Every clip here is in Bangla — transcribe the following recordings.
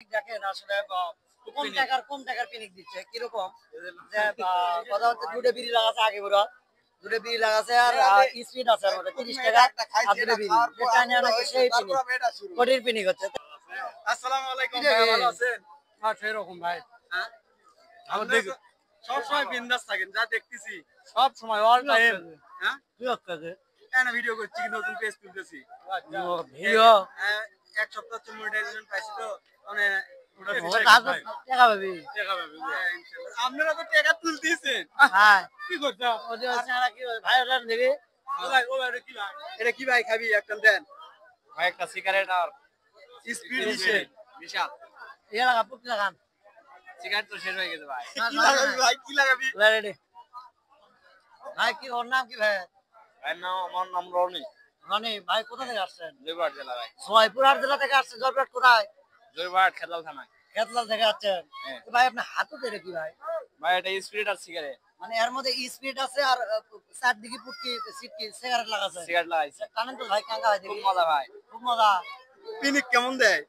দেখেন আসলে কম টাকার পিনিক দিচ্ছে কিরকম যে কথা হচ্ছে দুটো বিড়ি লাগাচ্ছে আগে পুরো দুটো বিড়ি লাগাচ্ছে আর স্পিড আছে আর মধ্যে 30 টাকা আর দুটো বিড়ি যেটা নিয়ে নাকি সেই পিনিক কোটির পিনিক হচ্ছে। আসসালামু আলাইকুম ভাই, ভালো আছেন? হ্যাঁ সেরকম ভাই। হ্যাঁ, আমাদের সব সময় বিন্দাস থাকেন যা দেখতেছি সব সময় অল টাইম। হ্যাঁ কি হচ্ছে এখানে ভিডিও করছি কি নতুন পেজ তুলতেছি ভিডিও এক সপ্তাহ হচ্ছে মনিটাইজেশন পাইছি তো মানে টাকা পাবি। আপনারা তো টাকা তুলতেছেন হ্যাঁ কি করছো ওদের আপনারা কি ভাই ওটা নেবে ও ভাই এটা কি ভাই, এটা কি ভাই খাবি একটা দেন ভাই একটা সিগারেট আর স্পিড দিছে বিশাল ইয়া লাগা পুক লাগান সিগারেট তো শেষ হয়ে গেছে ভাই। কি লাগাবি ভাই কি লাগাবি রেডি ভাই কি ওর নাম কি ভাই? ভাইয়ের নাম আমার নাম রনি, রনি ভাই কোথা থেকে আসছেন? জয়পুরহাট জেলা ভাই। সোয়াইপুরহাট জেলা থেকে আসছেন। জয়পুরহাট কোথায়? জয়পুরহাট খেতলাল থানায়। খেতলাল থেকে আসছেন। হ্যাঁ। তো ভাই আপনি হাতে ধরে কি ভাই? ভাই এটা স্পিরিট আর সিগারেট। মানে এর মধ্যে স্পিড আছে আর চারদিকে পুটকি সিটকি সিগারেট লাগাছে। সিগারেট লাগাইছে। কানেন তো ভাই কাঙ্গা ভাই খুব দেখি মজা ভাই। খুব মজা। পিনিক কেমন দেয়?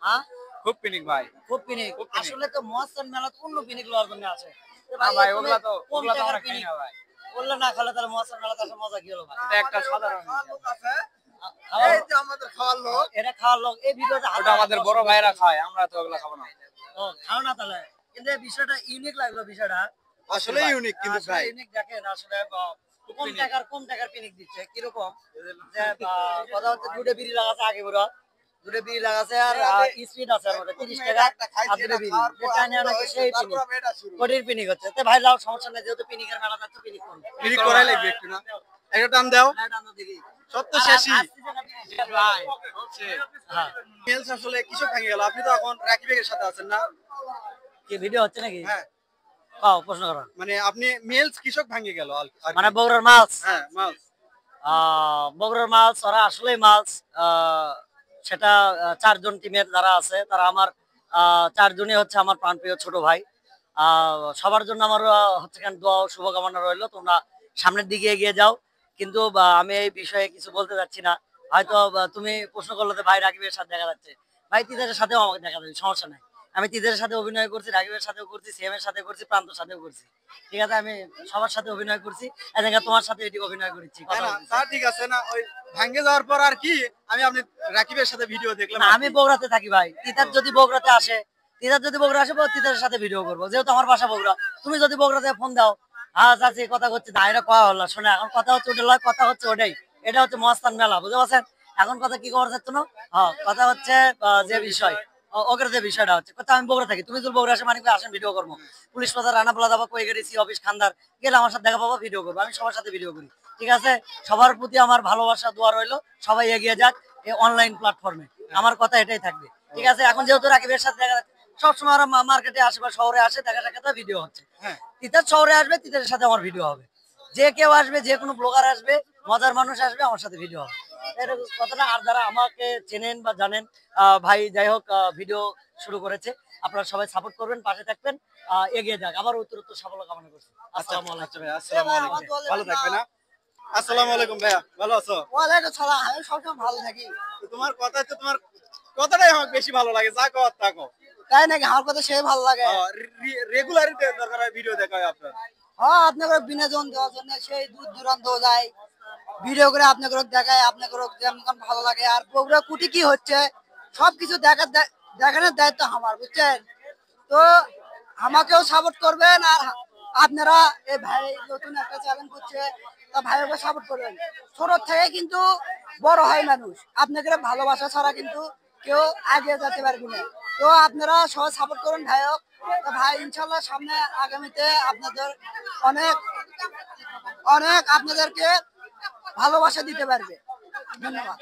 হ্যাঁ খুব পিনিক ভাই। খুব পিনিক। খুব পিনিক। আসলে তো মহাস্থান মেলা তো অন্য পিনিক লওয়ার জন্য আছে। তো না ভাই তুমি ওগুলা তো কম ওগুলা তো টাকার আমরা খাই পিনিক না ভাই। বললে না খেলে তাহলে মহাস্থান মেলাতে আসে মজা কি হলো ভাই? এটা একটা সাধারণ এই যে আমাদের খাওয়ার লোক এটা খাওয়ার লোক এই ভিডিওতে ওটা আমাদের বড় ভাইরা খায়, আমরা তো ওগুলা খাবো না। ও খাও না তাহলে। কিন্তু এই বিষয়টা ইউনিক লাগলো বিষয়টা। আসলে ইউনিক কিন্তু আসলে ভাই ইউনিক দেখেন আসলে কম টাকার পিনিক দিচ্ছে কিরকম যে কথা হচ্ছে দুটো বিড়ি লাগাচ্ছে আগে পুরো দুটো বিড়ি লাগাচ্ছে আর স্পিড আছে আর মধ্যে 30 টাকা আর দুটো বিড়ি যেটা নিয়ে নাকি সেই পিনিক কোটির পিনিক হচ্ছে। তো ভাই লাও সমস্যা নেই যেহেতু পিনিকের মেলা যাচ্ছে পিনিক করুন। পিনিক করাই লাগবে একটু না একটা টান দাও দেখি সত্য শেষই ভাই হচ্ছে হ্যাঁ মেলস আসলে কিছু ভেঙে গেল আপনি তো এখন রাকিবের সাথে আছেন না কি ভিডিও হচ্ছে নাকি? হ্যাঁ প্রশ্ন করো। মানে আপনি মেলস কৃষক ভাঙে গেল মানে বগুড়ার মাছ হ্যাঁ মালস বগুড়ার মাছ ওরা আসলেই মাছ সেটা চারজন টিমের যারা আছে তারা আমার চারজনই হচ্ছে আমার প্রাণপ্রিয় ছোট ভাই। সবার জন্য আমার হচ্ছে কেন দোয়া ও শুভকামনা রইলো। তোমরা সামনের দিকে এগিয়ে যাও। কিন্তু আমি এই বিষয়ে কিছু বলতে চাচ্ছি না। হয়তো তুমি প্রশ্ন করলে যে ভাই রাকিবের সাথে দেখা যাচ্ছে, ভাই তিতাসের সাথেও আমাকে দেখা যাচ্ছে, সমস্যা নাই। আমি তিতাসের সাথে অভিনয় করছি, রাকিবের সাথেও করছি, সিএমের সাথে করছি, প্রান্তর সাথেও করছি। ঠিক আছে আমি সবার সাথে অভিনয় করছি, এদিকে তোমার সাথে এটি অভিনয় করেছি। তা ঠিক আছে না ওই ভাঙে যাওয়ার পর আর কি আমি আপনি রাকিবের সাথে ভিডিও দেখলাম না, আমি বগুড়াতে থাকি ভাই। তিতাস যদি বগুড়াতে আসে তিতাসের সাথে ভিডিও করবো, যেহেতু আমার বাসা বগুড়া। তুমি যদি বগুড়াতে ফোন দাও, হ্যাঁ চাচি কথা হচ্ছে না, এটা কয়া হলো শোনে এখন কথা হচ্ছে ওটা লয়, কথা হচ্ছে ওটাই। এটা হচ্ছে মহাস্থান মেলা, বুঝতে পারছেন? এখন কথা কি করা যাচ্ছে না? হ্যাঁ কথা হচ্ছে যে বিষয় ওকে যে বিষয়টা হচ্ছে কথা আমি বগুড়া থাকি। তুমি যদি বগুড়া আসে মানে আসেন ভিডিও করবো, পুলিশ প্রধান রানা বলা যাবো কই গেছি অফিস খান্দার গেলে আমার সাথে দেখা পাবো, ভিডিও করবো। আমি সবার সাথে ভিডিও করি। ঠিক আছে সবার প্রতি আমার ভালোবাসা দোয়া রইলো। সবাই এগিয়ে যাক এই অনলাইন প্ল্যাটফর্মে। আমার কথা এটাই থাকবে। ঠিক আছে এখন যেহেতু রাকিবের সাথে দেখা যাচ্ছে সবসময় আমরা মার্কেটে আসে বা শহরে আসে দেখা সাক্ষাৎ ভিডিও হচ্ছে। তিতাস শহরে আসবে তিতাসের সাথে আমার ভিডিও হবে। যে কেউ আসবে যে কোনো ব্লগার আসবে মজার মানুষ আসবে আমার সাথে ভিডিও হবে। এরকম কথাটা। আর যারা আমাকে চেনেন বা জানেন ভাই যাই হোক ভিডিও শুরু করেছে, আপনারা সবাই সাপোর্ট করবেন, পাশে থাকবেন, এগিয়ে যাক। আবার উত্তরোত্তর সাফল্য কামনা করছি। আসসালামু আলাইকুম। আসসালামু আলাইকুম ভালো থাকবে না আসসালামু আলাইকুম ভাইয়া ভালো আছো ওয়ালাইকুম সালাম। আমি সবসময় ভালো থাকি। তোমার কথা হচ্ছে তোমার কথাটাই আমার বেশি ভালো লাগে যা কও তা কও তাই নাকি? আমার কথা সে ভালো লাগে। রেগুলারিতে দরকার হয় ভিডিও দেখা হয় আপনার হ্যাঁ আপনাকে বিনোদন দেওয়ার জন্য সেই দূর দূরান্ত যায় ভিডিও করে আপনাকে দেখায়, আপনাকে যেমন ভালো লাগে। আর বগুড়া কুটি কি হচ্ছে সবকিছু দেখানোর দায়িত্ব আমার, বুঝছেন? তো আমাকেও সাপোর্ট করবেন। আর আপনারা এই ভাই নতুন একটা চ্যালেঞ্জ করছে, তা ভাইকে সাপোর্ট করবেন। ছোট থেকে কিন্তু বড় হয় মানুষ, আপনাকে ভালোবাসা ছাড়া কিন্তু কেউ আগে যেতে পারবে না। তো আপনারা সবাই সাপোর্ট করুন ভাইক। তো ভাই ইনশাল্লাহ সামনে আগামীতে আপনাদের অনেক অনেক আপনাদেরকে ভালোবাসা দিতে পারবে। ধন্যবাদ।